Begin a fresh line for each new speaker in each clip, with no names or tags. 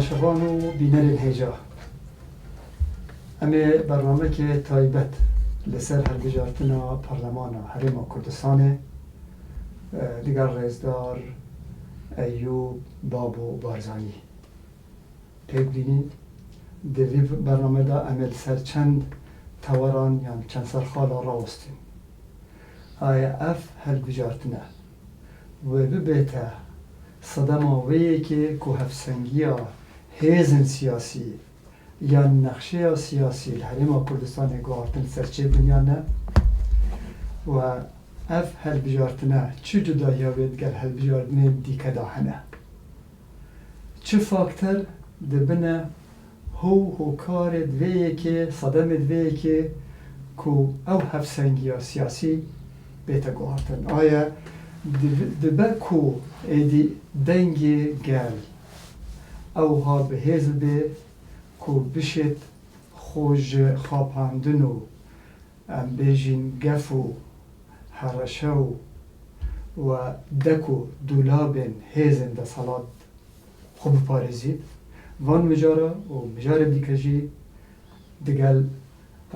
تماشاوان و بینەرên هێژا ئەمێ بەرنامەکێ تایبەت لەسەر هەڵبژاردنە پەرلەمانە هەرێما کوردستانê لەگەڵ ڕێزدار ئەیوب بابۆ بارزانî پێک بینین دەوێ بەرنامەدا ئەمێ لەسەر چەند تەوەران یان چەند سەرخاڵە ڕاوەستین ئایا ئەف هەڵبژاردنە و ببێتە سەدەماوەیەکێ کو هەفسەنگیە هێزن سیاسی یان نەخشەیە سیاسی لە هەرێما کوردستانê گواردن سەرچێ بنیانە و ئەف هەڵبژاردنە چ جوداییە وێت گەل هەڵبژاردنên دیکەدا هەنە چ فاکتەر دەبنە هۆکارێ دوێیەکێ سەدەمێ دوێیەکێ کو ئەو هەفسەنگیە سیاسی بێتە گواردن ئایا دبە کو ئێدی دەنگێ گەل ئەوها بەهێز بێ کو بشێت خۆش خاپاندن و ئەم بێژین گەف و هەڕەشە و دەک و دوولابێن هێزن دەسەڵات خۆ بپارێزیت وان مجارە و مجارە دیکەژی دەگەل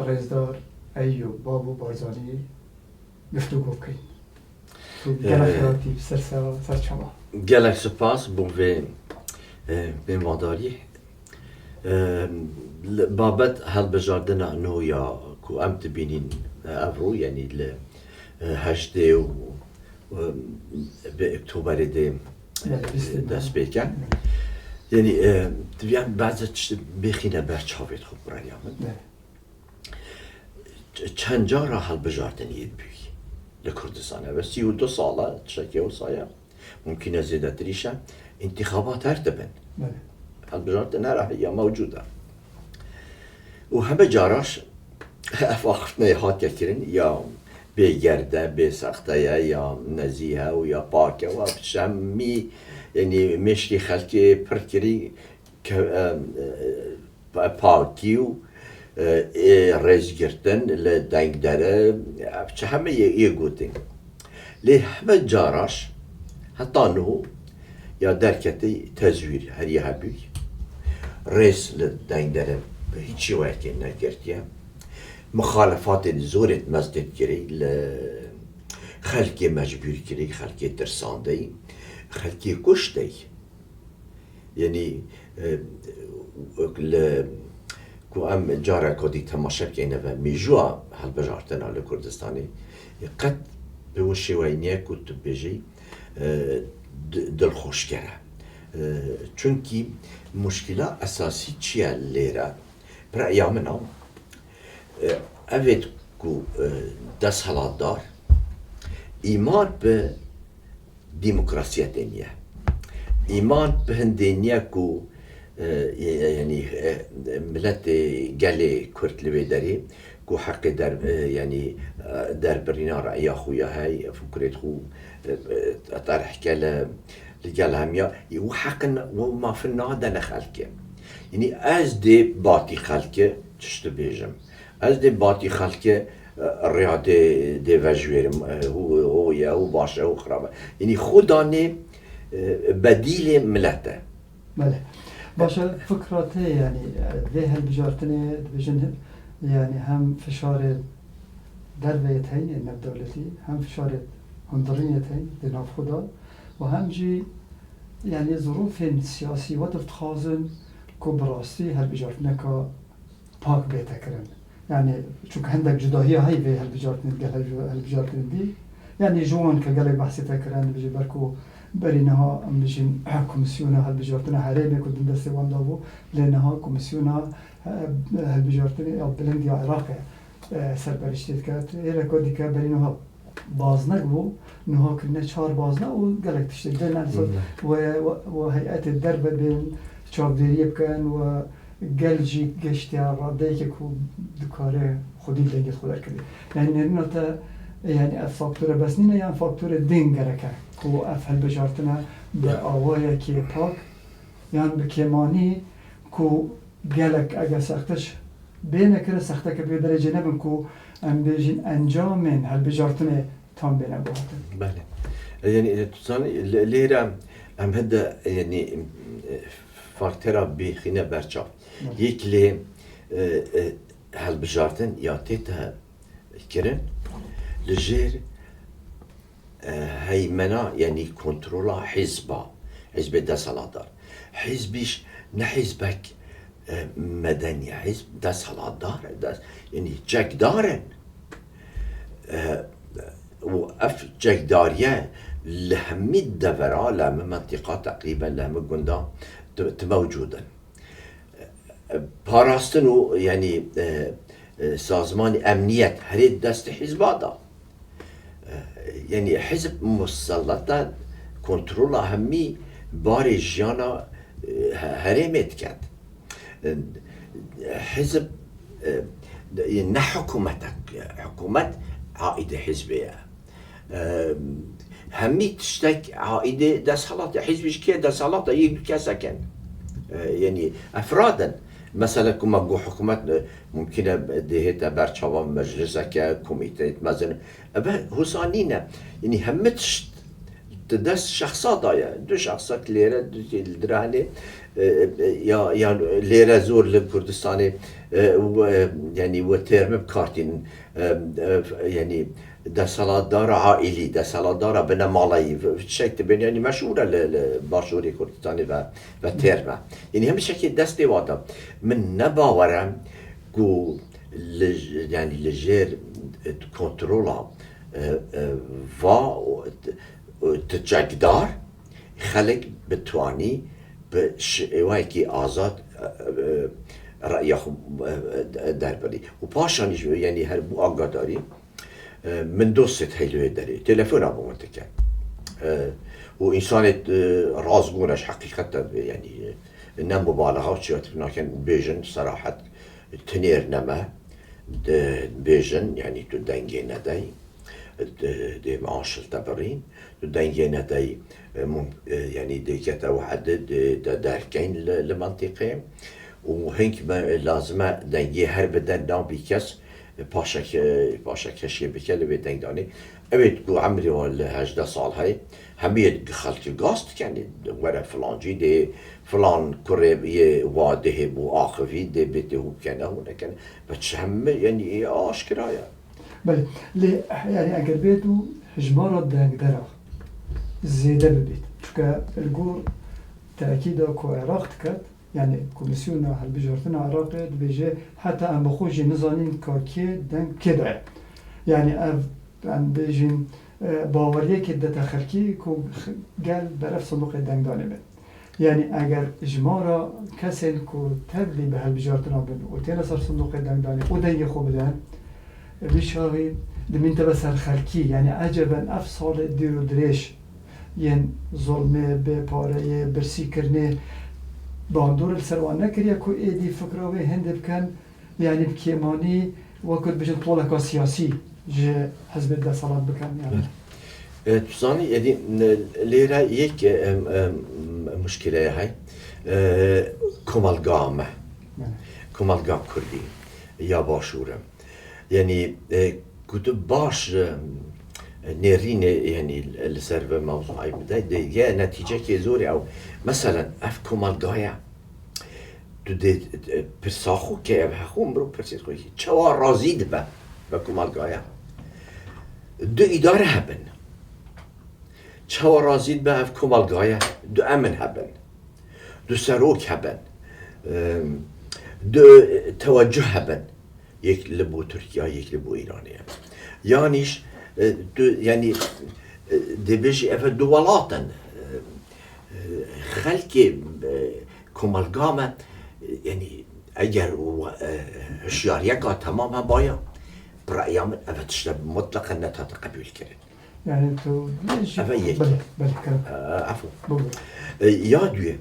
ڕێزدار ئەیوب بابۆ بارزانî گفتوگۆ بکەین gelek xiraktî ser çema.
Gelek spas bû vê mêvadariyê babet helbijardina nû ya ku em dibînîn ev rû yanî li heştê û bi Oktoberê de dest pê ket yanî diviyan bezê tiştî bêxîne ber çavê xwe birêya min çend cara helbijardiniyê bûye لكردستان بس 32 سالة تشكي وصايا ممكن زيادة ريشة انتخابات هرتبن هالبجارة نرى هي موجودة وهم جاراش أفاقنا هات كرين يا بجردة بسختة يا نزيهة ويا باكة وشمي يعني مشي خلكي بركري باكيو رزگرتن لدنگ داره چه همه یه گوتین لی همه جاراش حتی نو یا درکتی تزویر هر یه هبوی رز لدنگ داره به هیچی وقتی نکردیه مخالفات زورت مزدد کری خلقی مجبور کری خلقی ترسانده خلقی کشته یعنی کو ام جاره کدی تماشا کنه و میجوا هالبجارتنا لکردستانی قد به وشی وینیه کت بجی دل خوش کرده چونکی مشکل اساسی چیه لیره برای من اوید کو دست حالات دار ایمان به دموکراسیت دنیا ایمان به هندنیا کو يعني ملت قالي كرت لبي داري كو حق در يعني در برينا رأي خويا هاي فكرت خو طرح كلا لقال هميا وحقنا وما في النهار خلقه يعني از دي باتي خلقه تشتبيجم از دي باتي خلقه الرياضة دي وجوير هو يا هو باشا هو خرابه يعني خداني بديل ملته
بله باشه فكرته يعني ذي هالبجارتني بجن يعني هم فشار درويتين النب دولتي هم فشار هندرينيتين لناف خدا وهم جي يعني ظروف سياسي وتفتخازن كبراستي هالبجارتني كا باك بيتكرن يعني شو عندك جداهية هاي في هالبجارتني هالبجارتني دي يعني جوان كقالك بحثي تكرن بيجي بركو برينها بيجين كوميسيونا هالبجارتنا حريمي كنت ندرس وان دابو لانها كوميسيونا هالبجارتني او بلندي عراقي سرپرشتید کرد ایره کدی که برینها بازنگ بو نها کنه 4 بازنگ و گلک تشتید دلن و هیئت درب بین چاودیری بکن و گلجی گشتی راده که کو دکاره خودی دنگت خودر کردی یعنی نرینه تا يعني فاكتور بس نينا يعني فاكتور دين جركه هو أفعل بجارتنا بأوايا كي باك يعني بكيماني كو جالك أجا سختش بينك كده سختك بدرجة نبن كو أم بيجين أنجام من هالبجارتنا تام بينا بوهاتن.
بله يعني تصاني ليرة أم هدا يعني فاکتورا بخینه برچاف یک لی هلبجارتن یا تیتا کرن لجیر هیمنا یعنی کنترولا حزب دستهلاتدار حزبیش نه حزبک مدنی حزب دستهلاتدار یعنی جگدارن و اف جگداریه لهمی دورا لهمی منطقه تقریبا لهمی گندا موجودن پاراستن و یعنی سازمان امنیت هرید دست حزبا دا یعنی حزب مسلطه کنترول همی بار جانا هرمت کرد حزب نه حکومت عائده حزبیه همی تشتك عائده دستهلات حزبش كي دستهلات يجي كسكن يعني افرادا مثلا كما جو حكومات ممكن دهتا برشاوا مجلسك كوميتي مثلا ابا حسانينا يعني همتش دست شخصات دايا دو شخصات ليرة دراني يا ليرة زور لكردستاني يعني وترم بكارتين يعني دستهلاتدار عائلی دستهلاتدار بنمالایی شکل بین یعنی مشهوره لباشوری کردستانی و ترمه یعنی همین شکل دست دیواتا من نباورم گو یعنی لجیر کنترولا و تجگدار خلق بتوانی به شیوهی که آزاد رأی در بری و پاشانیش یعنی هر بو آگاداری من دوست هیلوی داری تلفن ابو منتکه و انسان رازگونش حقیقتا یعنی نه مبالغه و چیات ناکن بیژن صراحت تنیر نما بیژن یعنی تو دنگی ندای دی معاشل تبرین تو دنگی ندای یعنی دیگه واحد درکین لمنطقه و هنگ لازمه دنگی هر بدن نام بیکس پاشا کشی بکل به دنگدانی اوید گو عمری وال 18 سال های همه خلق گاست کنی وره فلانجی ده فلان کره یه واده بو آخوی ده بیده هو کنه هونه کنه بچه همه یعنی آشکرایه
بله يعني اگر بيتو حجمارة دنگ درا زيادة ببيت چونکه الگور تأكيد كو عراق تكت يعني كوميسيون هالبجارتنا عراق بيجي حتى ام بخوجي نزانين كاكي دنگ كده يعني ام بيجين باوريه كده تخلكي كو قال برف صندوق دنگ داني بي يعني اگر اجمارا كسين كو تبلي بهالبجارتنا بن وتينا صار صندوق دنگ داني ودنگ خو بدن بيشاغي دمين تبسر خلكي يعني عجبا افصال ديرو دريش ين ظلمه بپاره برسی کرنه باندور السروان نکریه که ایدی فکراوی هنده بکن یعنی بکیمانی وقت بجن طولکا سیاسی جه حزب ده صلاة بکن يعني
تزانی یعنی لیره یک مشکله هاي کمالگام کردی یا باشورم يعني كنت باش نيرين يعني السيرف موضوعي بداية جاء نتيجة كزوري أو مثلا أفكم الجاية تدي برساخو كيف هخوم برو برسيخو شوا رازيد بكم الجاية دو إدارة هبن شوا رازيد بأفكم الجاية دو أمن هبن دو سروك هبن دو توجه هبن یک لبو ترکیه یک لبو ایرانیه یعنیش یعنی دبیجی اف دولاتن خلکی کمالگامه یعنی اگر هشیاریه که تماما باید برای من اف تشتب مطلقا نتات قبول کرد
يعني تو ليش
اف یک
بله كلام
عفو یادویه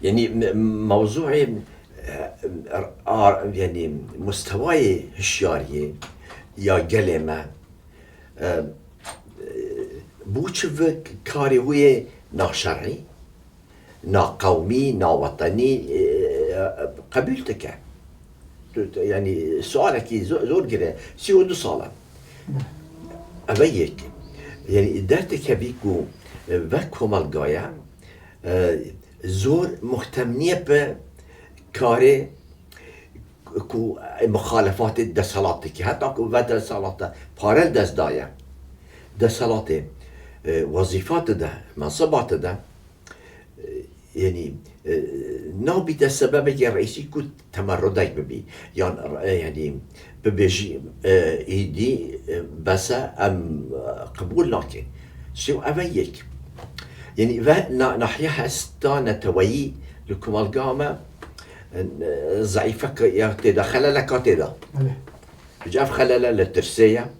يعني موضوع يعني مستوای هشیاریه یا گلمه بوچه کاری هوی ناشرعی ناقومی ناوطنی قبول تکه يعني سؤالك زور جري 32 ساله أبيك يعني درتك بيكو وكم الجاية زور مهتمنية بكاري كو مخالفات الدسالاتك حتى كو دسالات بارل دس دايا دسالات وظيفات ده منصبات ده يعني نابي ده السبب الرئيسي كو تمردك ببي يعني ببيجي ايدي بس ام قبول لكن شو ابيك يعني ناحية هستا نتويي لكم القامة ضعيفة يا تدا خلل كاتدا بجاف خلل للترسية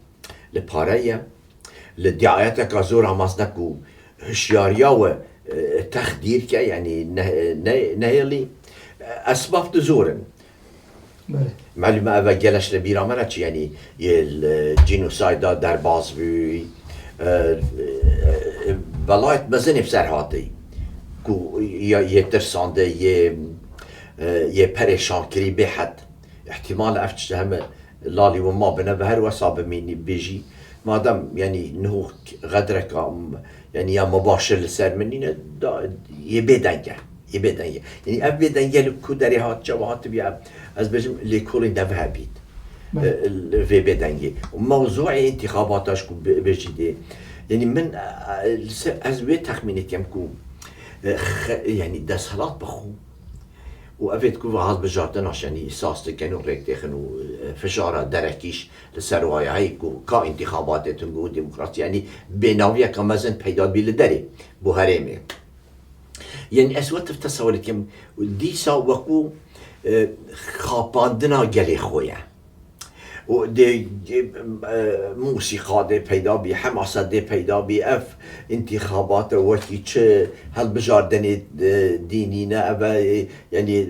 لبارية للدعايات كازورا مصدقو هشياريا وتخدير كا يعني نهيلي أسباب تزورن معلومة أبا جلش لبيرا مراتش يعني الجينوسايدا در بازبوي بلايت بزني بسر هاتي كو يترسانده پریشان کری به حد احتمال افتش همه لالی و ما بنا به هر وصاب مني بيجي مادام يعني نهو غدرك يعني يا مباشر لسر مني يبدنجه يعني ابدنجه لكو دري هات جوات بيا از بجم لكل نفها بيت في بدنجه وموضوع انتخاباتش كو بيجي دي يعني من از بي تخمينت يمكو يعني دسالات بخو وأفيد كوفا هاد بجارتن عشان يساست كانوا ريك تخنوا فشارة دركيش لسروايا هيكو كانتخابات تنجو ديمقراطية يعني بناوية كمازن بيداد بيلدري بوهريمي يعني أسوات تصورت كم دي ساوكو خاباندنا جلي خويا ودي موسيقى دي پیدا بی حماسه دي پیدا بی اف انتخابات وقتی چه هل بجاردن دینینه اوا يعني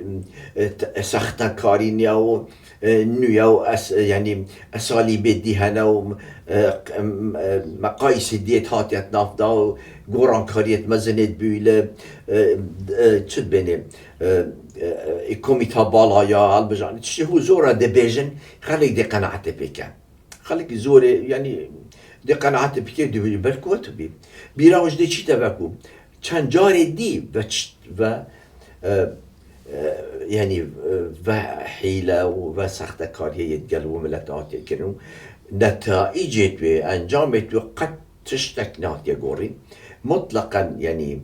سختن کارین یا نویا يعني اساليب ديهنا و مقاييس ديت هاتيت نافدا و گوران کاریت مزنید بیل چه بینه كوميتا بالايا البجان تشي هو زورا دي بيجن خليك دي قناعات بيكا خليك زوري يعني دي قناعات بيكا دي بالكوت بي بيراوج دي چي تباكو چند جاري دي و يعني و حيلة و سخت كاريه يتقلو ملتات يكرنو نتائجت و انجامت و قد تشتكنات يقوري مطلقا يعني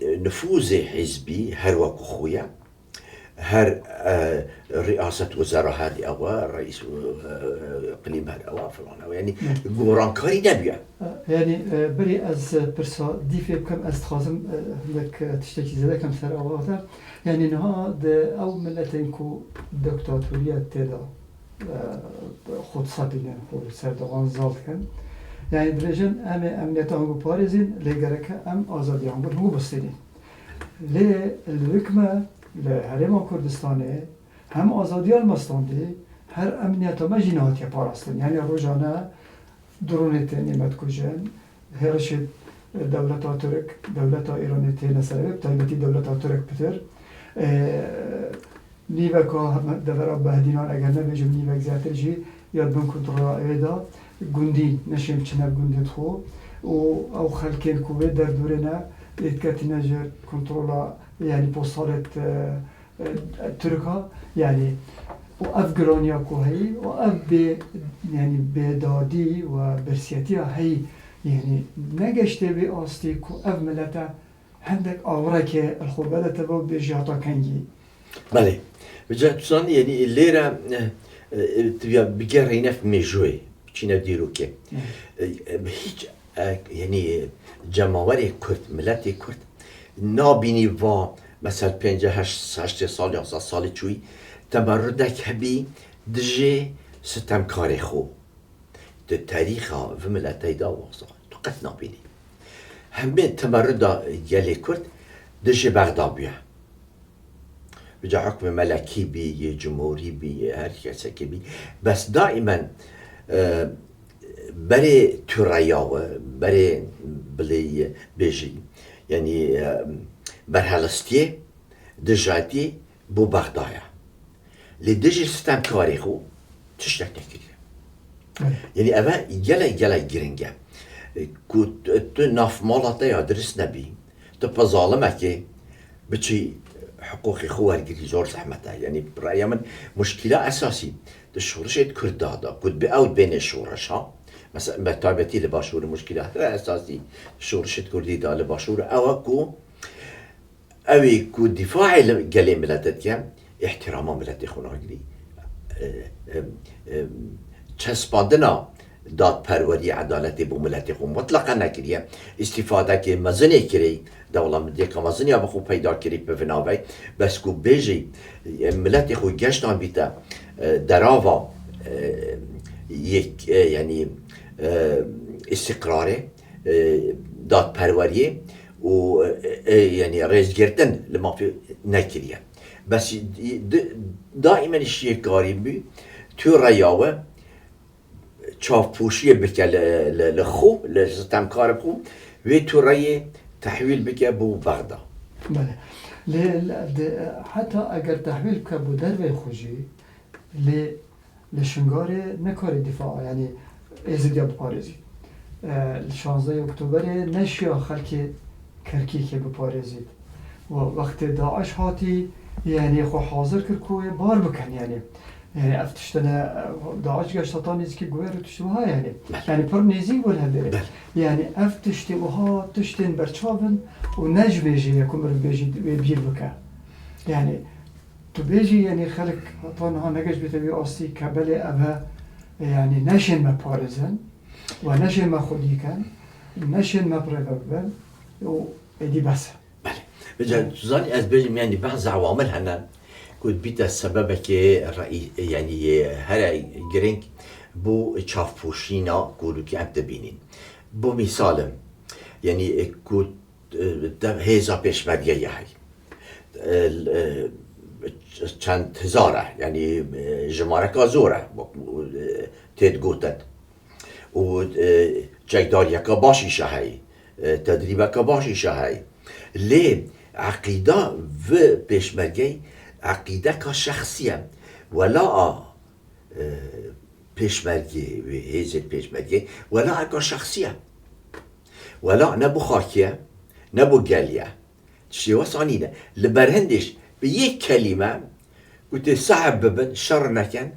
نفوذ حزبي هر وكو خويا هر رئاسة وزراء هذه أوا رئيس إقليم هذا أوا فلان أوا يعني قوران كاري نبيا
يعني بري از برسا ديفي بكم از تخازم لك تشتكي زيادة كم سر أواتا يعني نها أو ملتين كو دكتاتورية تدا خود صابين خود سردوغان زالت كان يعني درجن امنیت هنگو پارزین لگرک آزادی هنگو بستینی لی الحکمه لحرم کردستانه هم آزادی المستانده هر امنیت ما جناحاتی پاراستن يعني روزانه درونت نعمت کجن هرش دولت ترک دولت ایرانی نسرب تایبتی دولت ترک بتر نیوه که دورا بهدینان اگر نبیجم نیوه زیادر جی یاد بن کنترل ایدا گوندی نشیم چناب گوندی خو و او خلکین کوه در دورنا اتکاتی نجار کنترل يعني بوصلت تركها يعني وأفغانيا كوهي وأب يعني بدادي وبرسياتيا هي يعني نجشت بأصلي كو أف ملتا عندك أوراك الخبالة تبو بجاتا كنجي.
بله بجاتسان يعني الليرة تبيا بجرينا في مجوي بتشينا ديروكي هيج يعني جماوري كرد ملتي كرد نابيني و مثلا 58 سال یا سال چوی تمردک هبی دجی ستمکاری خو ده تاریخا و ملتای دا واسا تو قط نابینی همه تمرد یلی کرد دجی بغداد بیه بجا حکم ملکی بی جمهوری بی هر کسی که بی بس دائما برای توریا برای بلی بیجی يعني برهالستيه دجاتي بو بغدايا اللي دجي ستام كاريخو تشتك نكريه يعني أبا يلا جرينجا كنت ناف مالطا يدرس نبي تبقى ظالمة كي بتشي حقوقي خوار قري زور زحمتها يعني برأيي من مشكلة أساسي الشورشة كرد هذا كنت بأود بين الشورش ها مثلا بتعبتي لباشور مشكلة أساسي الشورشة كردي دا لباشور أو كو دفاع قلي ملتك احترام ملتي خناقلي چسباندنا داد پروری عدالتی بو ملتی خو مطلقا نکریه استفاده که مزنی کری دولا مدی که مزنی ها بخو پیدا کری بفناوی بس کو بیجی ملتی خو گشتان بیتا دراوا یک یعنی استقراره داد پروری و یعنی ریز گرتن لما فی نکریه بس دائما الشيء قريب بي تو رياوه چاف پوشی بکه لخو لستمکار بخو و تو رای تحویل بکه بو بغدا
بله حتی اگر تحویل بکه بو در خوشی لشنگار نکار دفاع یعنی ازدیا بپارزید 16 اکتبر نشیا خلک کرکی که بپارزید و وقت داعش هاتی یعنی خو حاضر کرکوی بار بکن يعني افتشتنا داعش قشطان يزكي جوير وتشتوها يعني بر نيزي ولا بير يعني افتشتي وها تشتين برشافن ونج بيجي يكون بيجي بير بكا يعني تو بيجي يعني خلق طبعا نجش بتبي أصلي كبلة أبا يعني نشن ما بارزن ونشن ما خدي كان نشن ما بريفبل ودي بس
بله بجد زاني از بيجي يعني بعض عوامل هنا كنت بيتا السبب كي يعني هلا جرينك بو تشاف بوشينا كودو كي عبد بينين بو مثال يعني كنت هيزا بيشمرية هاي چند هزاره يعني جماركا زوره تيد قوتت و جايدار يكا باشي شهي تدريبكا باشي شهي ليه عقيدة و بيشمرية عقيدة كشخصية ولا بيشمرجي وهيزة بيشمرجي ولا كشخصية ولا نبو خاكية نبو قالية تشي وصانينا لبرهندش بيك كلمة قلت صاحب ببن شر نكن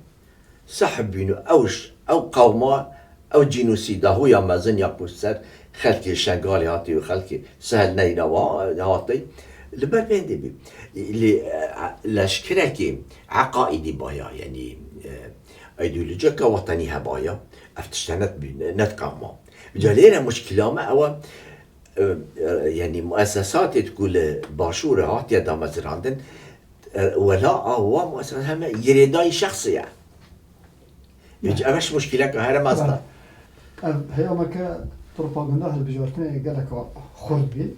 صاحب بينو أوش أو قوما أو جينوسيدا هو يا مازن يا بوستر خلقي شنغالي هاتي وخلقي سهل نينا هاتي لبر بندي بي لشكركي عقائدي بايا يعني ايديولوجيا وطنيها بايا افتشتنت نتقاما جالينا مشكلة ما او يعني مؤسسات تقول باشور هاتي دا مزراندن ولا هو مؤسسات هم يريداي شخصية يجي أمش مشكلة كهذا مصدر
هي مكا بروباغندا هالبجارتنا قالك خرد بي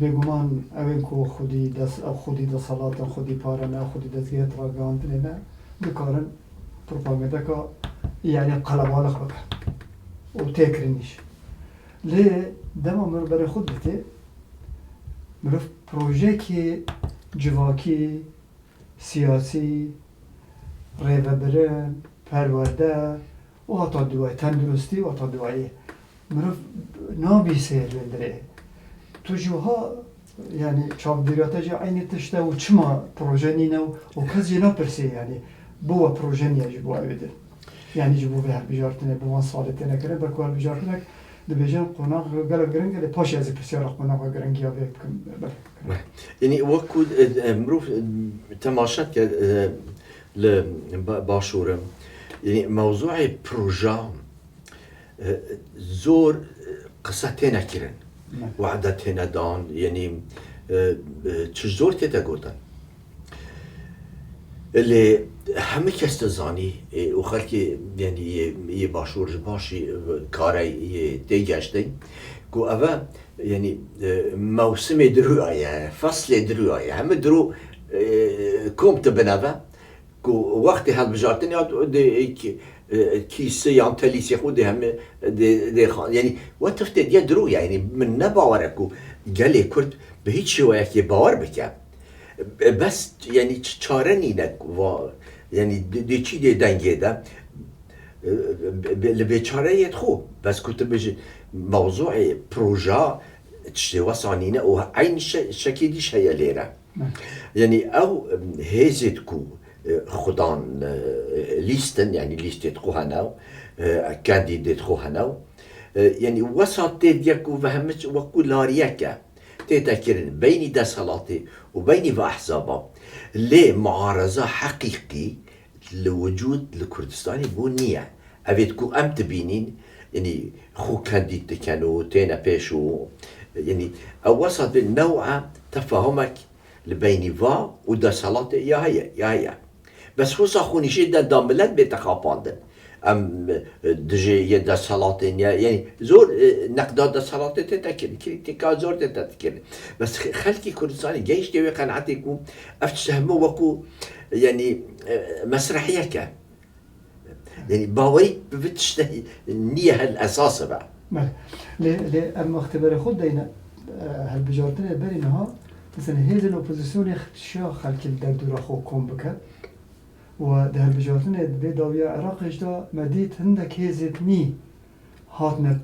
بگمان اوین کو خودی دست صلات خودی پارن خودی دستگاه تراگانت نه بکارن پروپاگاندا که یعنی قلبالخ بکن و تکرنیش لی دما مر برای خود بته مرف پروژه که جواکی سیاسی ریوبرن پرورده و حتی دوای تندرستی و حتی دوای مرف نابی سیر بندره توجوها يعني شاب ديراتاجي عيني تشتا وشما بروجينينا وكاز ينا برسي يعني بوا بروجينيا جبوا أبدا يعني جبوا بها بجارتنا بوا صالتنا كره بكوا بجارتنا دبيجان قناع قال جرينج اللي باش يزي بسيارة قناع جرينج يا بيكم
يعني وكود مروف تماشات لباشورة يعني موضوع بروجا زور قصتين كرن وعدت هنا دان يعني تشزور تتقوتن اللي همه کس تزانی و خلکی يعني يباشور باشي كاري تيجاشتي كو أبا يعني موسم دروعية فصل دروعية هم درو كوم تبنابا كو وقت هالبجارتني كيسي يان تليسي خود هم دي خان يعني وتفت دي درو يعني من نباوركو قالي كرد بهيج شويه كي باور بك بس يعني تشارني نك و يعني دي چي دي دنگه ده اللي بيچاره يدخو بس كنت بيجي موضوع بروجا تشتي وصانينا وعين الشكي ديش هي ليرة يعني او هيزتكو خدان ليستن يعني ليستة خوهناو كانديدات خوهناو يعني وسط ديكو فهمت وكو لاريكا تتكرن بين دا صلاتي وبين بأحزابه ليه معارضة حقيقي لوجود الكردستاني بونية أبيتكو أم تبينين يعني خو كانديد كانوا تينا بيشو يعني وسط النوع تفاهمك لبين فا ودا صلاتي يا هي بس هو صاخوني جدا داملت بيتخاباندن ام دجي يدا صلاتين يعني زور نقداد صلاتي تتكر كريتيكا زور تتكر بس خلكي كردستاني جيش تيوي قناعتكم افتشهموا وكو يعني مسرحية كان يعني باوري بتشتهي النية هالأساس بقى
ليه اما اختبار خود دينا هالبجارتنا برينها مثلا هيز الاوبوزيسيون اختشا خلك الدردورة خو كوم بكا وده هالبجارتنا بداوية عراق اجدا مديت هندك هيزت ني هاتنا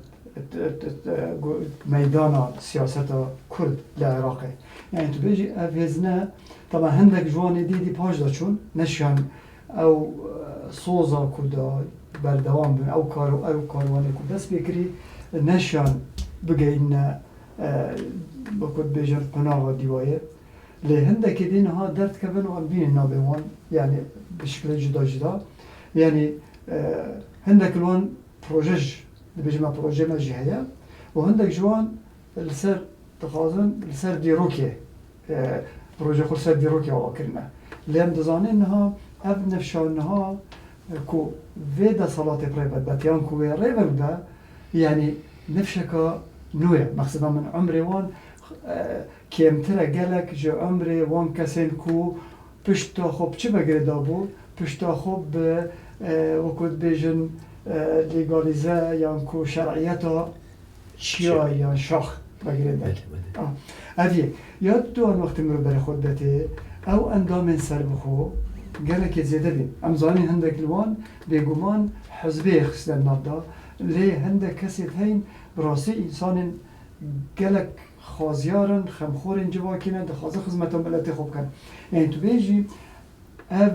ميدان سياسة كرد لعراقي يعني تبيجي افيزنا طبعا هندك جواني دي باج دا چون نشان او صوزا كردا بردوام بن او كارواني كرد بس بكري نشان بقينا بكد بيجر قناغ ديوايه لهندك دينها درت كبن وانبين نابوان يعني بشكل جدا يعني هندك الوان بروجج بيجمع بروجي ما جهية وهندك جوان السر تخازن السر ديروكي بروجي خل سر ديروكي واكرنا لأن دزاني إنها أب نفشانها كو فيدا صلاة بريبت باتيان كو ريبت با يعني نفشكا نوية مقصدا من عمري وان كيمترا قالك جو عمري وان كسين كو پشتا خوب چه بگره دابو پشتا خوب وکود بیجن لیگالیزه یا کو شرعیتا چیا یا شاخ بگره داد اویه یاد دو آن وقت مرو بر خود بته او اندام سر بخو گلک زیده بیم امزانی هندک لوان بگومان حزبی خستن نبدا لی هندک کسی هین براسي انسان گلک خازیارن خمخورن جواکینن دخوازه خدمتان بلدی خوب کن يعني تبيجي اف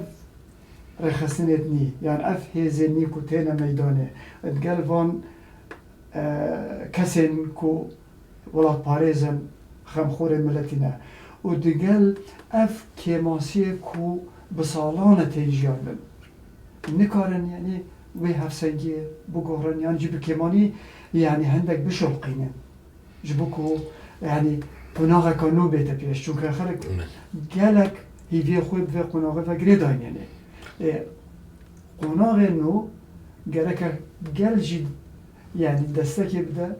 رخصنتني يعني اف هيزني كوتينا ميدانه اتقال فان كسن كو ولا باريزن خمخور ملتنا ودقال اف كيماسي كو بصالانه تيجيان نكارن يعني وي هفسنجي بقهرن يعني جيب كيماني يعني هندك بشرقينه جبكو يعني قناغه كانو بيتا بيش چون که خلق گلک هیوی خوب و قناغه و گریداین یعنی قناغه نو گلک گل جید يعني دستکی بده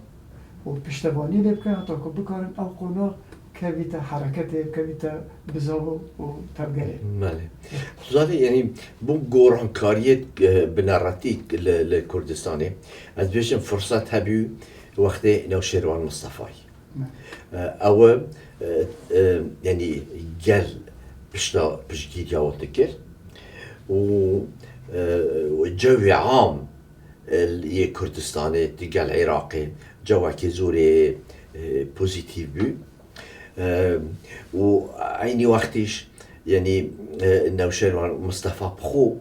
و پشتبانی ببکه حتی که بکارن او قناغ كبيتا حركته كبيتا بزاو و تبقره
ماله زادي يعني بو غوران كاريت بناراتيك لكردستاني از بيشن فرصة هبيو وقت نوشيروان مصطفى او يعني جل بشتا بشجيت ياوتكر وجوي عام اللي كردستاني تقال العراقي جوا كيزوري بوزيتيف بو وعيني وقتش يعني نوشيروان مصطفى بخو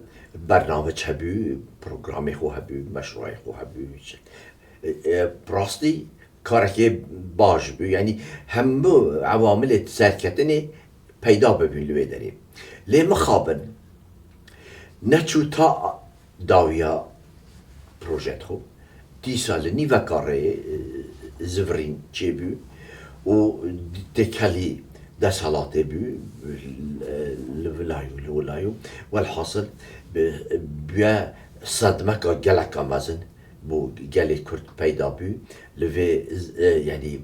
برنامج هبو برنامج خو هبو مشروع خو هبو براستي كاركي باش بو يعني همو عوامل سركتني پیدا ببین لوی داریم لی مخابن نچو تا داویا پروژت خو 10 سال نیو کاره زفرین چی بو و تکلی دسالات بو لولايو والحاصل بیا صدمه که گلک آمازن بو گلی کرد پیدا بو لوی يعني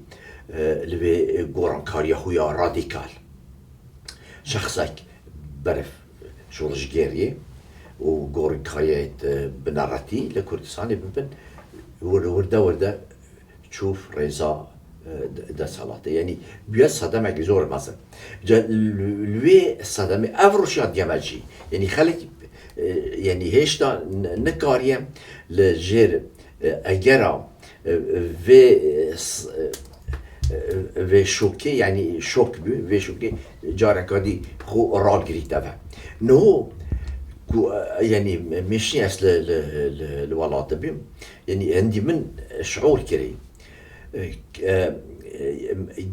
لوی گورانکاری خویا رادیکال شخصك برف شورج جيري وقورن كايات بنارتي لكردستاني ببن ورده تشوف رضا دا صلاته يعني بيا صدمة جزور مثلا لوي صدمة افروشات جماجي يعني خلك يعني هيشتا نكاريا لجير اجرا في و شوكي يعني شوك بي و شوكي جاركادي خو راد جريتها نو كو يعني مشي اصل الولاد بيم يعني عندي من شعور كري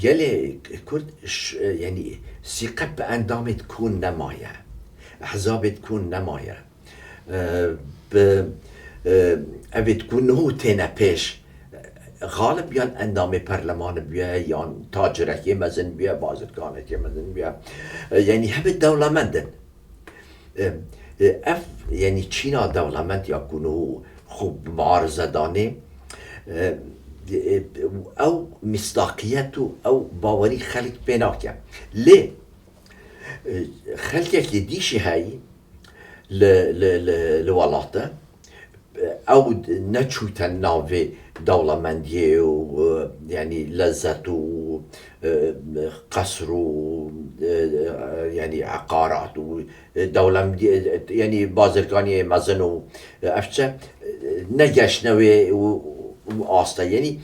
قال كرد يعني ثقة بأندام تكون نماية أحزاب تكون نماية أبي تكون هو تينا بيش غالب يان اندام برلمان بیا یان تاجرک مزن بیا بازرگانک مزن بیا يعني هب دولمندن اف يعني چینا دولمند يكونوا خوب معارضه دانه او مصداقيته او باوري خلق بيناك ليه خلقك يديشي هاي لولاته او نتشوتن ناوي دولمندية و يعني لذت و قصر و يعني عقارات و دولمندية يعني بازرگاني مزن و افچه نگشنوي و آستا يعني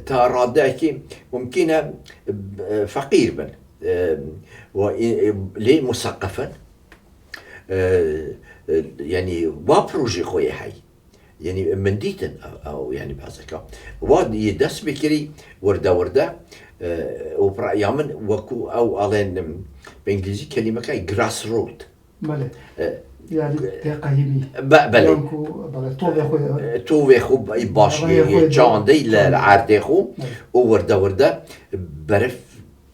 تا راده که ممکنه فقير بن و ليه مثقفا يعني وبروجي خويا حي يعني من ديتن او يعني بهذاك واد يدس بكري ورده وبرايامن وكو او الين بالانجليزي كلمه كاي جراس روت
بله يعني تقهيبي
بله تو خو باش جاندي العرض خو ورده برف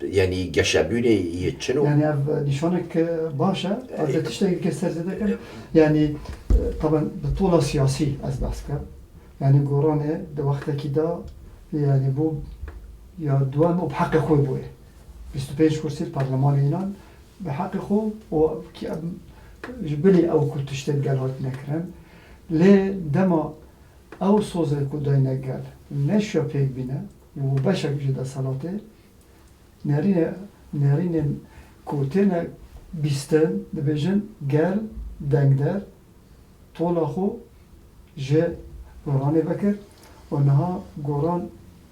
يعني قشابوني يتشنو
يعني نشانك باشا إذا تشتغل كسر زدك يعني طبعا بطولة سياسي از باسكا يعني قرانه ده وقت كده يعني بو يا دوام بحق خوي بوه 25 كرسي البرلمان ينان بحق خو و جبلي او كنت تشتغل هات نكرم ليه دما او صوزه كده ينقل نشوا بيك بينا وبشك جدا صلاته نرين كوتنا بيستن دبجن قال دنگدر طول خو جه قراني بكر ونها قران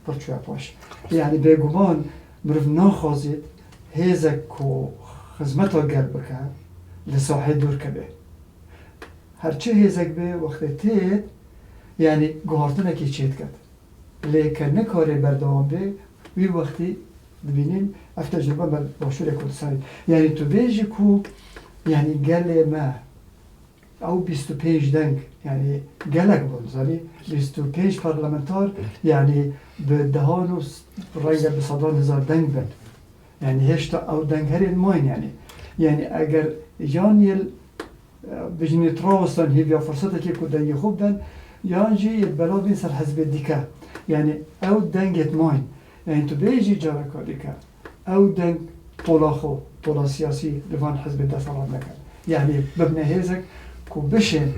برچوه باش يعني بيگومان مرف ناخازید هزك كو خزمتا قل بكر لساحه دور كبه هرچه هزك به وقت تید يعني گوهارتنه که چید کد لیکن نکاره بردوان به وی وقتی ببینیم اف تجربه بر باشور کردستانی یعنی تو بیجی کو یعنی گله ما او 25 دنگ یعنی گلک بونزانی 25 پارلمانتار یعنی به دهان و رای به صدان هزار دنگ بند یعنی هشتا او دنگ هرین ماین یعنی اگر یانیل بجنی تراوستان هیویا فرصتا که کدنگی خوب دن یانجی بلا بین سر حزب دیکه یعنی او دنگت ماین يعني تو بيجي جارك هذيك أو دنگ طولا سياسي لفان حزب الدفاع لك يعني ببنى هيزك كو بشن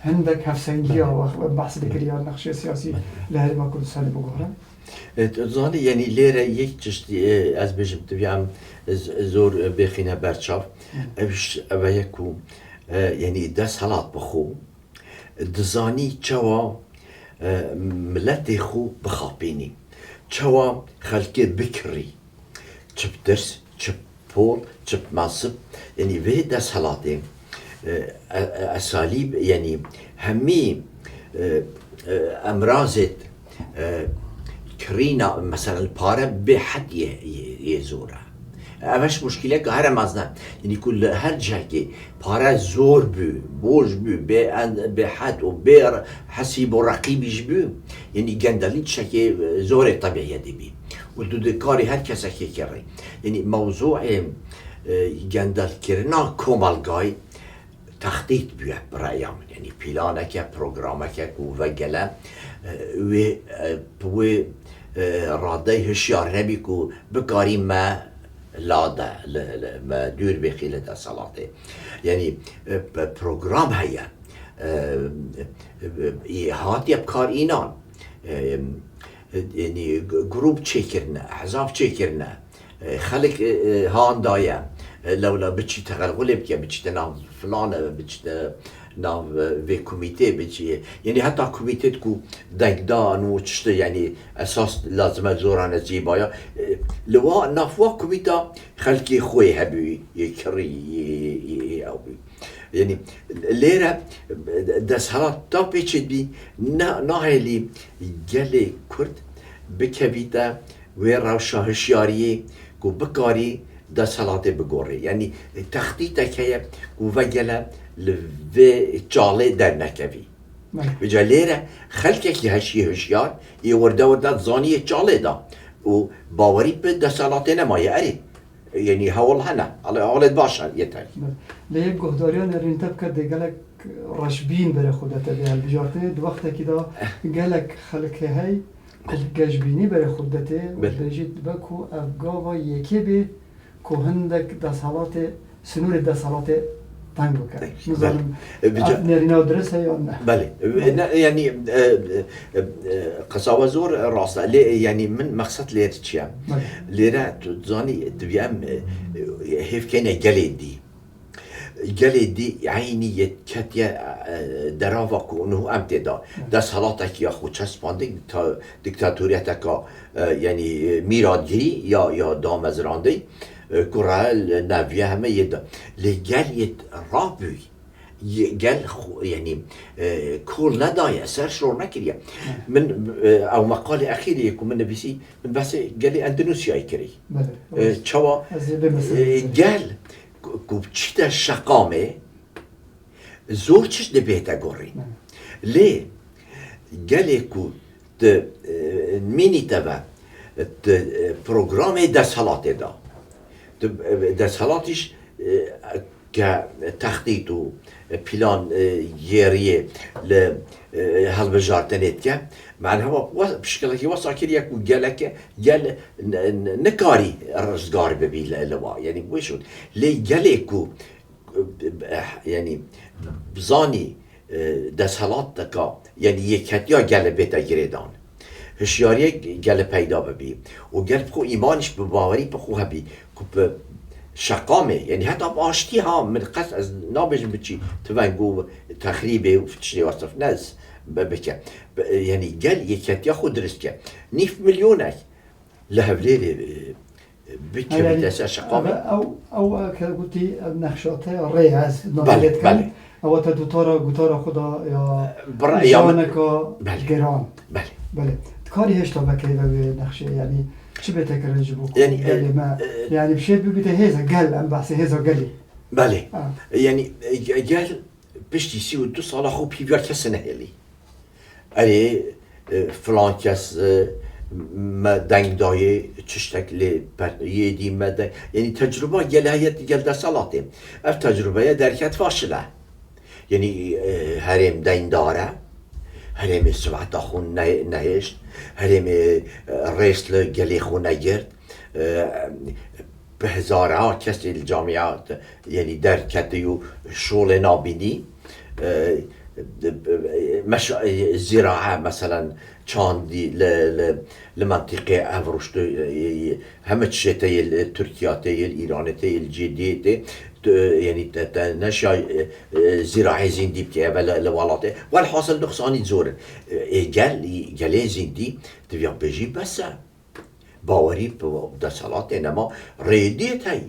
عندك هفسنجيا وبحث ذكريات نقش سياسي لهذا ما كنت سالي بقولها
زاني يعني ليرة يكتشتي از بيجم تبيعم زور بخينا برشاف أبش أبيكو يعني دس حالات بخو دزاني چوا ملت خو بخابيني چوا خلقه بكري چب درس چب پول چب منصب يعني في دس حالاتي اساليب يعني همي امراضت كرينا مثلا البارة بحد يزورها اوش مشكله که هر مزنه یعنی کل هر جایی که پاره زور بو بوج بو به حد و به حسیب و رقیبش بو یعنی گندلی چکه زور طبیعی بی و دو کاری هر کسی که کره یعنی موضوع گندل کرنا کومالگای تخطیط بیه برایام یعنی پیلانه که پروگرامه که و گله و راده هشیار نبی که بکاری ما لادا ما دور بخيلة الصلاة يعني بروجرام هيا هاتي بكار إينان يعني جروب تشيكرنا أحزاب تشيكرنا خلق هان دايا لولا بتشي تغلغلب يا بتشي تنام فلانة بتشي ناو في كوميتي بيجي يعني حتى كوميتي تكو دنگدان وتشت يعني اساس لازم زوران زيبايا لوا نافوا كوميتا خلكي خوي هبي يكري او يعني ليرة دس حالات تا بيشد بي ناهلي جالي كرد بكبيتا ويراو شاهشياري كو بكاري دس حالات بگوري يعني تخطيطك هي كو وجلا لفي جالي در نكفي بجا ليرة خلكك يهشي هشيار يوردا زاني جالي دا و باوري بدس حالات نما يأري يعني هول هنا على باشا يتاي
ليه جهداريان رنتب كده جالك رشبين برا خودته به البجارتني دو وقت كده جالك خلق هاي جاجبيني برا خودته درجة بكو أفجاوا يكيبي كهندك دسالات سنور دسالات تانجو كده نظام نرينا درسها يا
بله يعني قصاوة زور راسه يعني من مقصد ليرتشيا ليرة تزاني تبيام هيف كنا جلدي عيني يتكتيا درافا كونه امتدا دس حالاتك يا خود چسباندك ديكتاتوريتك يعني ميرادگيري يا دامزراندي كورال نافيا همه يدا لجل يت رابوي جل يعني كل ندايا اثر شرور نكريا من او مقال اخير يكون من نفسي من بس قال اندونيسيا يكري تشوا قال كوبتشيتا شقامه زور چش دبيتا غوري ليه قال كو ميني تبع برنامج دسالات دا دسالاتش كتخطيط و بلان يريه ل هالبجارتنيت كا معناها بشكل كي وصل كي يكو قال نكاري رزقار ببي لوا يعني وشو لي قالكو يعني بزاني دسالات تكا يعني يكتيا قال بيتا جريدان هشياريه قال پیدا ببي وقال بخو ايمانش بباوري بخو هبي كوب شقامه يعني حتى باشتي ها من قص از نابج بتشي تفنجو تخريبه وفتشي وصف ناس بك يعني قال يكت ياخذ ريسك نيف مليونك لهبليلي بك بتاع شقامه
او كقلتي النخشات رياز نقلت كان او تدوتارا خدا يا جانكا جران بله کاری هشتا بکی و نقشه یعنی چی بهتر کرنج بکن
يعني
ما يعني بشيء بيبدا هذا قال ام بحث هذا قالي
بله يعني قال بشتي سي ودو صالح خو بيبير كسنه لي علي فلان كاس ما دنگ داي تشتك لي يدي ما يعني تجربه قال هي قال ده صلاتي اف تجربه دركت فاشله يعني هرم دنگ داره هرم سبعة خون نهشت هرم رسل قلي خون نجرد بهزارها كسي الجامعات يعني در كتيو شغل نابيني مش زراعة مثلا چاندي لمنطقة افرشتو همه شتي التركياتي الايرانتي الجديدة يعني نشا زراعي زندي بكي لولاته والحاصل نقصاني زور قال زندي تبيع بيجي بس باوري بدسالات انما ريديت هاي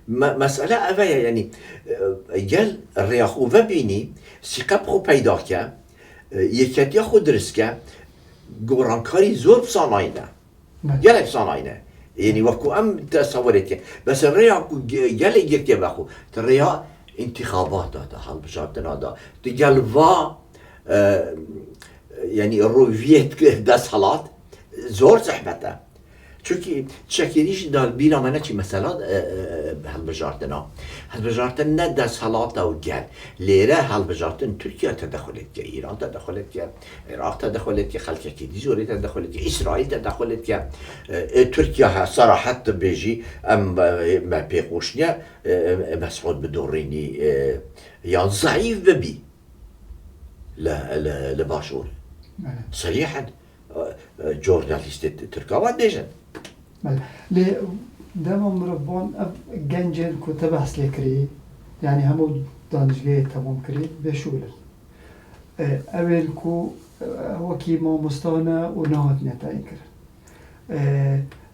مسألة أفايا يعني قال الرياخو وبيني سيقا برو بايداكا يكاد ياخد رسكا قرانكاري زور بصاناينا قال بصاناينا يعني وكو ام تصورت بس الرياء قال يجي باخو الرياء انتخابات هذا حال بشارتنا هذا تقال فا يعني روفيت داس حالات زور صحبته چونكي تشكيريش دال بينا منا چي مثلا هالبجارتنا هالبجارتنا داس حالات او قال ليره هالبجارتن تركيا تدخلت كي ايران تدخلت كي العراق تدخلت كي خلق كي ديزوري تدخلت كي اسرائيل تدخلت كي تركيا صراحة بيجي ام ما بيقوشنيا مسعود بدوريني يعني ضعيف ببي لباشور صريحا جورناليست تركاوات ديجن
لي دائما مربون جنجل كنت بحث لكري يعني همو دانشگاه تمام کرد بشوله اول کو وکی ما مستانه و نهات نتایج کرد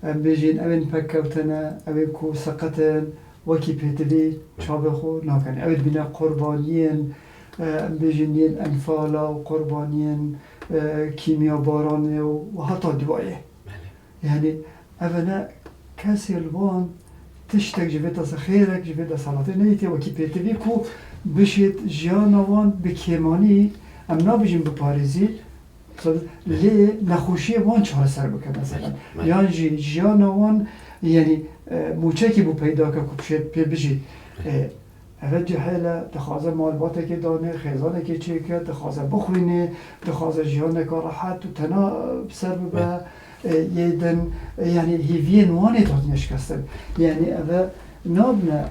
ام بيجين أبن بكوتنا أبن كو سقطن وكي بيتدي شابخو ناكن أبن بنا قربانيين ام بيجين أنفالا وقربانيين كيمياء باراني وحتى دوايه يعني أبنا كاسي الوان تشتك جبت خيرك جبت صلاتي نيتي وكي بيتدي كو بشيت جيانا وان بكيماني ام نابجين بباريزي لی نخوشی وان چهار سر بکن مثلا یعنی جیان وان یعنی موچه که بو پیدا که کبشت پی بجید اول جهیله دخوازه مالباته که دانه خیزانه که چه که دخوازه بخوینه دخوازه جیانه که راحت و تنا بسر ببه یه دن یعنی هیوین وانی داد نشکستن یعنی اول نابنه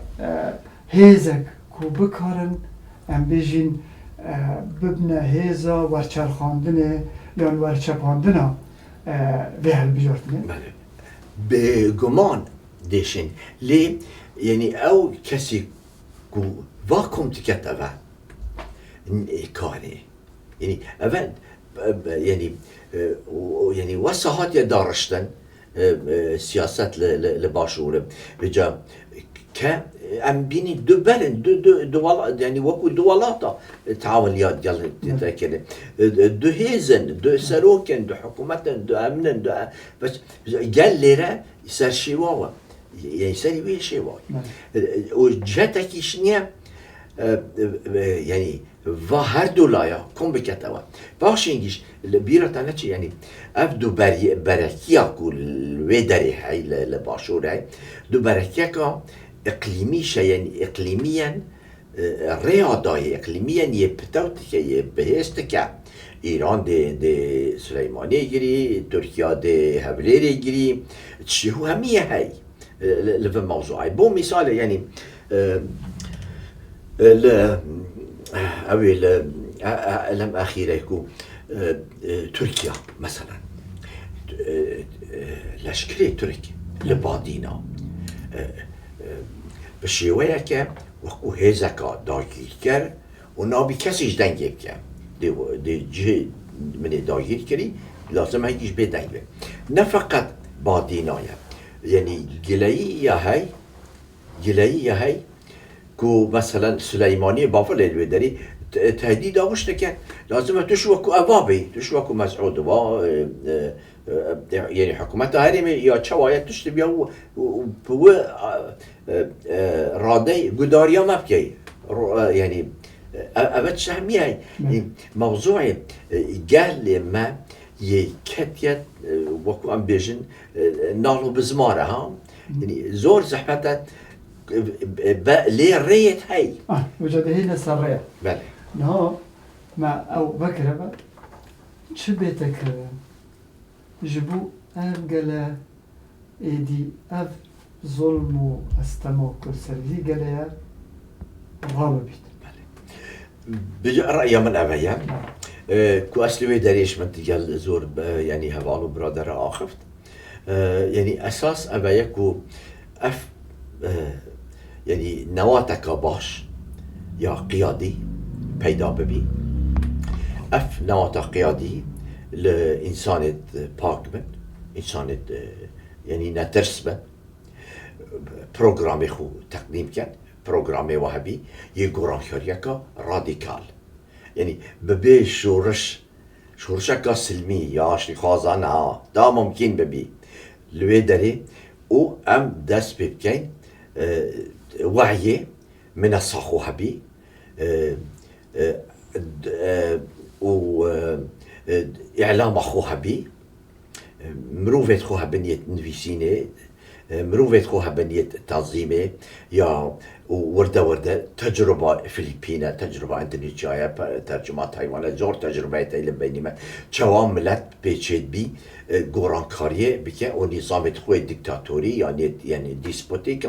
هیزک که بکارن ام بیجین ببنه هیزا ورچر خواندنه یا ورچپاندنه به هل بجارتنه
به گمان دیشن لی یعنی او کسی کو واکم تکت اوه کاری یعنی اوه یعنی وساحات یا دارشتن سیاست لباشوره بجا که ام بینی دو برن دو يعني وكو دوالاتا تعاونيات قال تذكر دو هيزن دو سروكن دو حكومتن دو امنن دو بس قال ليرا يصير شيواوا يعني يصير بيه شيواوا وجهتك شنيا يعني و هر دولایا کم بکتوا باشینگیش بیرا تنه چی یعنی اف دو برکیا کل و داری های لباشوره دو برکیا که اقلیمی یعنی اقلیمیا ریادای اقلیمیا یه پتوت که یه بهست که ایران ده سلیمانی گیری ترکیه ده هبلیری گیری چی هو همیه های لفه موضوعی بو مثال یعنی أوي لم أخيرا يكون تركيا مثلا لشكري تركي لبادينا بشيوية كا وكو هزكا داغير كر ونابي كسيش دنگيب كا دي جه من داغير كري لازم هيكيش بدنگيب نفقط بادينا يعني جلائي هاي كو مثلا سليماني بافل الودري تهديد اوش كان لازم تشوكو ابابي تشوكو مسعود و يعني حكومتها هرمي يا چوايا تشتبيا و رادي قداريا ما بكي يعني ابد شهمي هاي موضوع قال ما يكتيت وكو ام بيجن نالو بزماره ها يعني زور زحمته ليه ريت هاي
وجد هنا سريع
بله
نو ما او بكره شبيتك جبو قال ايدي اف ظلم واستمو كسري قال غابت
بجا رأي من أبيا كو أسلوي داريش من تجال زور يعني هوالو برادر آخفت يعني أساس أبيا كو أف يعني نواتك باش يا قيادي پیدا ببي اف نواتك قيادي لإنسانة باك بن إنسانة يعني نترس بن بروغرامي خو تقديم كان بروغرامي وهبي يقران خريكا راديكال يعني ببي شورشكا سلمي ياشي خازانا دا ممكن ببي لوي داري و ام دست ببكين وعي من الصخو هبي وإعلام أخوها بي مروفة خوها بنية نفسينة مروفة خوها بنية تنظيمة يا وردة تجربة فلبينة تجربة اندونيسيا ترجمة تايوان زور تجربة تايلم بينما شوام ملت بيتشيد بي گوران کاریه بکه و نظام خوی دیکتاتوری يعني دیسپوتیک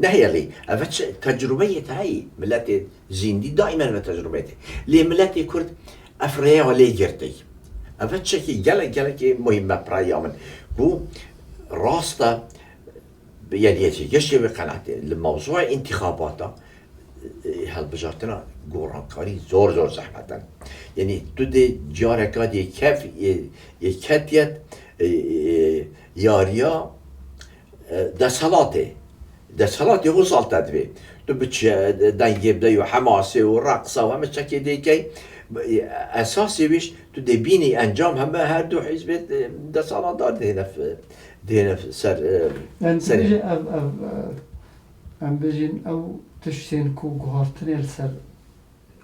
نهیلی اوش تجربه تایی ملت زندی دائما و تجربه لی ملت کرد افریا و لی گرتی اوش که گله که مهمه برای من بو راسته يعني يجي بقناعتي الموضوع انتخاباته هەڵبژارتنە گۆڕانکاری زۆر زەحمەتن یعنی تو دێ جارێکا یەکەتیت یاریە دەسەڵاتی هۆساڵتە دەبێ تو بچە دەنگێ بدەی و حەماسێ و ڕەقسە و هەمە چەکێ دەیکەی ئەساسیویش تو دەبینی ئەنجام هەمە هەردوو حیزبێت دەسەڵاتدار دێنە سەر
ئەم بژین ئەو تشتێن و گوهارتنێ سەر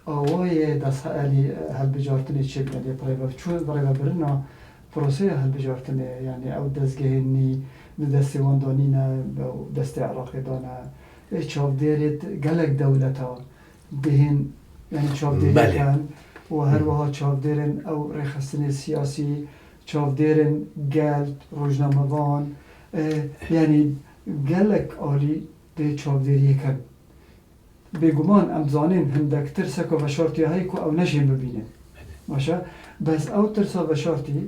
ئەوەیە دەسەلی هەڵبژارتنی چێ بنێ چون بڕێبەرنە پرۆسەیە هەڵبژارتنێ یعنی ئەو دەستگەهێنی دەستی وەندۆنینە دەستی عراقیدانە چاودێرێت گەلێک دەولەتەوە دهێن ینی چاودێریەکان و هەروەها چاودێرن ئەو ڕێخستنی سیاسی چاودێرن گەل ڕۆژنامەوان ینی گەلێک ئالی دێ چاودێریەکەن بێگومان ئەم زانین هەندێک ترسە کە بەشارتی هەیە و ئەو نەژێن ببینێن باشە بەس ئەو ترسە بەشارتی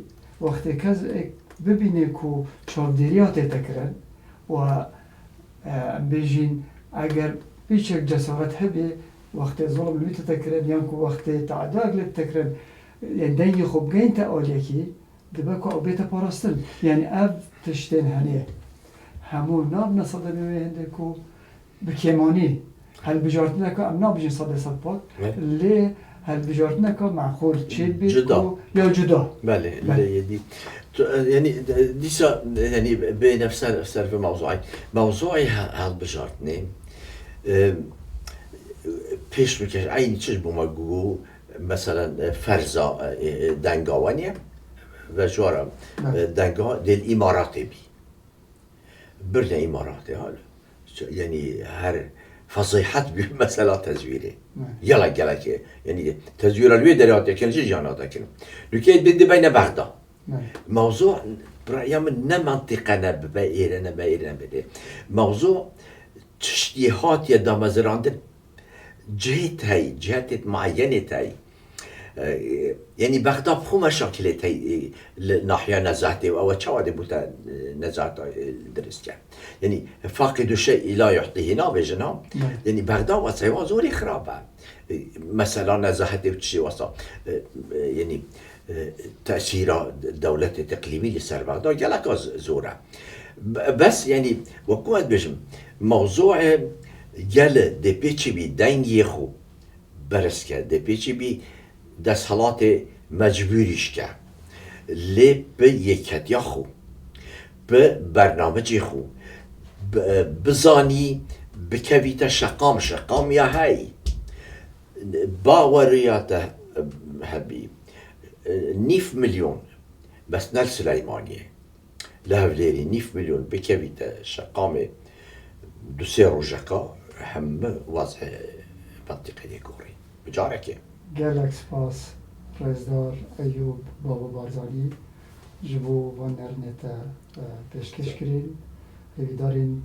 وەختێ کەس ببینێ و چاودێریا تێتەکرن و بێژین ئەگەر هیچێک جەسارەت هەبێ وەختێ زۆڵم لوی تەکرن یان و وەختێ تعداگ لێت تەکرن دەنگی خۆ بگەینتە ئالیەکی دەبێت ئەو بێتە پاراستن یعنی ئەv تشتێن هەنێ هەموو نابنە سەدە بێ هەندێک و بکێمانی هەڵبژارتنەکە ئەم نابژین سەدە سەد پاک لێ هەڵبژارتنەکە معقول چێت بێت یا جودا
بله يدي يعني ديسا يعني بنفس سالفة موضوعي هالبجارتني پیش میکش عین چیز بومگو مثلا فرزا دنگاوانیه و جوارم دنگا دل اماراتی بی برد اماراتی حال یعنی هر فضیحت بی مثلا تزویره یلا که یعنی تزویر الوی دریات کنه چه جانات کنه لکه بده بین بغداد موضوع برای من نه منطقه نه بایره بده موضوع تشتیهات یا دامزرانده جهت معينة هاي يعني بغداد خو مشاكل هاي ناحية نزاهته أو تشاهد بوتا نزاهته درست يعني فاقد شيء لا يعطيه نابجنا يعني بغداد وصيوا زوري خرابة مثلا نزاهته وشي وصا يعني تأثير دولة تقليمية لسر بغداد جالك زورة بس يعني وقوات بجم موضوع گل دپیچی بی دنگی خو برس کرد دپیچی بی دستحالات مجبوریش کرد لی به یکتیا خو به برنامه جی خو بزانی بکویت شقام یا هی باوریات هبی 9 میلیون بس نل سلیمانیه لهوليري 9 مليون بكبيت شقامة دوسير وجاكا هم وضع منطقة ديكوري بجارك
گلک سپاس رزدار ایوب بابا بارزانی جبو و نرنتا پیشکش کرین هیدارین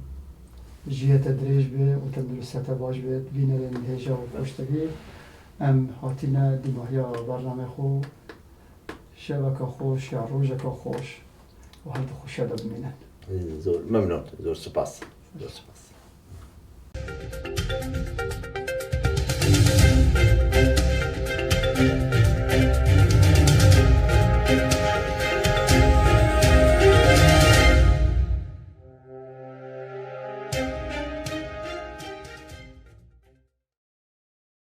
جیت دریج به و تندرست باش به بینرین هیجا و پشتگی ام هاتینا دیماهیا برنامه خو شبکه خوش یا روزکه خوش و هر خوش شده بمینن
زور ممنون زور سپاس